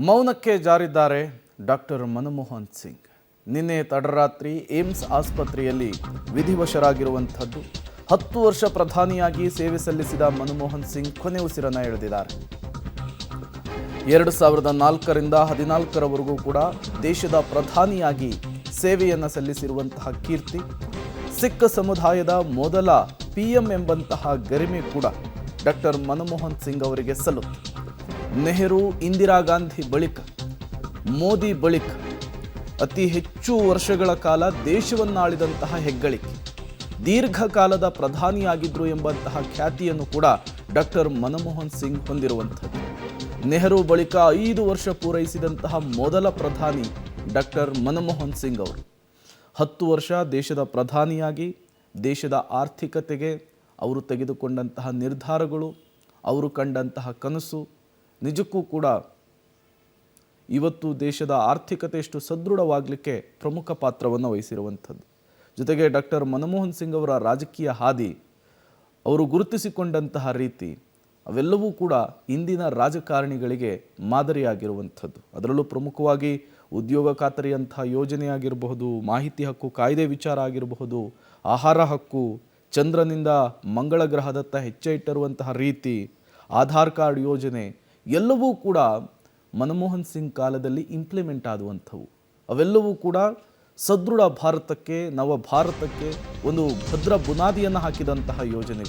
ಮೌನಕ್ಕೆ ಜಾರಿದ್ದಾರೆ doctor Manmohan Singh. ನಿನ್ನೆ ತಡರಾತ್ರಿ AIIMS ಆಸ್ಪತ್ರೆಯಲ್ಲಿ ವಿಧಿವಶರಾಗಿರುವಂಥದ್ದು. 10 ವರ್ಷ ಪ್ರಧಾನಿಯಾಗಿ ಸೇವೆ ಸಲ್ಲಿಸಿದ ಮನಮೋಹನ್ ಸಿಂಗ್ ಕೊನೆ ಉಸಿರನ್ನು ಎಳೆದಿದ್ದಾರೆ. 2004ರಿಂದ 2014ರವರೆಗೂ ಕೂಡ ದೇಶದ ಪ್ರಧಾನಿಯಾಗಿ ಸೇವೆಯನ್ನು ಸಲ್ಲಿಸಿರುವಂತಹ ಕೀರ್ತಿ, ಸಿಖ್ ಸಮುದಾಯದ ಮೊದಲ PM ಎಂಬಂತಹ ಗರಿಮೆ ಕೂಡ ಡಾಕ್ಟರ್ ಮನಮೋಹನ್ ಸಿಂಗ್ ಅವರಿಗೆ ಸಲ್ಲುತ್ತೆ. ನೆಹರು, ಇಂದಿರಾ ಗಾಂಧಿ ಬಳಿಕ, ಮೋದಿ ಬಳಿಕ ಅತಿ ಹೆಚ್ಚು ವರ್ಷಗಳ ಕಾಲ ದೇಶವನ್ನಾಳಿದಂತಹ ಹೆಗ್ಗಳಿಕೆ, ದೀರ್ಘಕಾಲದ ಪ್ರಧಾನಿಯಾಗಿದ್ದರು ಎಂಬಂತಹ ಖ್ಯಾತಿಯನ್ನು ಕೂಡ ಡಾಕ್ಟರ್ ಮನಮೋಹನ್ ಸಿಂಗ್ ಹೊಂದಿರುವಂಥದ್ದು. ನೆಹರು ಬಳಿಕ 5 ವರ್ಷ ಪೂರೈಸಿದಂತಹ ಮೊದಲ ಪ್ರಧಾನಿ ಡಾಕ್ಟರ್ ಮನಮೋಹನ್ ಸಿಂಗ್ ಅವರು. 10 ವರ್ಷ ದೇಶದ ಪ್ರಧಾನಿಯಾಗಿ ದೇಶದ ಆರ್ಥಿಕತೆಗೆ ಅವರು ತೆಗೆದುಕೊಂಡಂತಹ ನಿರ್ಧಾರಗಳು, ಅವರು ಕಂಡಂತಹ ಕನಸು ನಿಜಕ್ಕೂ ಕೂಡ ಇವತ್ತು ದೇಶದ ಆರ್ಥಿಕತೆ ಎಷ್ಟು ಸದೃಢವಾಗಲಿಕ್ಕೆ ಪ್ರಮುಖ ಪಾತ್ರವನ್ನು ವಹಿಸಿರುವಂಥದ್ದು. ಜೊತೆಗೆ ಡಾಕ್ಟರ್ ಮನಮೋಹನ್ ಸಿಂಗ್ ಅವರ ರಾಜಕೀಯ ಹಾದಿ, ಅವರು ಗುರುತಿಸಿಕೊಂಡಂತಹ ರೀತಿ ಅವೆಲ್ಲವೂ ಕೂಡ ಇಂದಿನ ರಾಜಕಾರಣಿಗಳಿಗೆ ಮಾದರಿಯಾಗಿರುವಂಥದ್ದು. ಅದರಲ್ಲೂ ಪ್ರಮುಖವಾಗಿ ಉದ್ಯೋಗ ಖಾತರಿಯಂತಹ ಯೋಜನೆ ಆಗಿರಬಹುದು, ಮಾಹಿತಿ ಹಕ್ಕು ಕಾಯ್ದೆ ವಿಚಾರ ಆಗಿರಬಹುದು, ಆಹಾರ ಹಕ್ಕು, ಚಂದ್ರನಿಂದ ಮಂಗಳ ಗ್ರಹದತ್ತ ಹೆಜ್ಜೆ ಇಟ್ಟಿರುವಂತಹ ರೀತಿ, ಆಧಾರ್ ಕಾರ್ಡ್ ಯೋಜನೆ ಎಲ್ಲವೂ ಕೂಡ ಮನಮೋಹನ್ ಸಿಂಗ್ ಕಾಲದಲ್ಲಿ ಇಂಪ್ಲಿಮೆಂಟ್ ಆದುವಂಥವು. ಅವೆಲ್ಲವೂ ಕೂಡ ಸದೃಢ ಭಾರತಕ್ಕೆ, ನವ ಭಾರತಕ್ಕೆ ಒಂದು ಭದ್ರ ಬುನಾದಿಯನ್ನು ಹಾಕಿದಂತಹ ಯೋಜನೆಗಳು.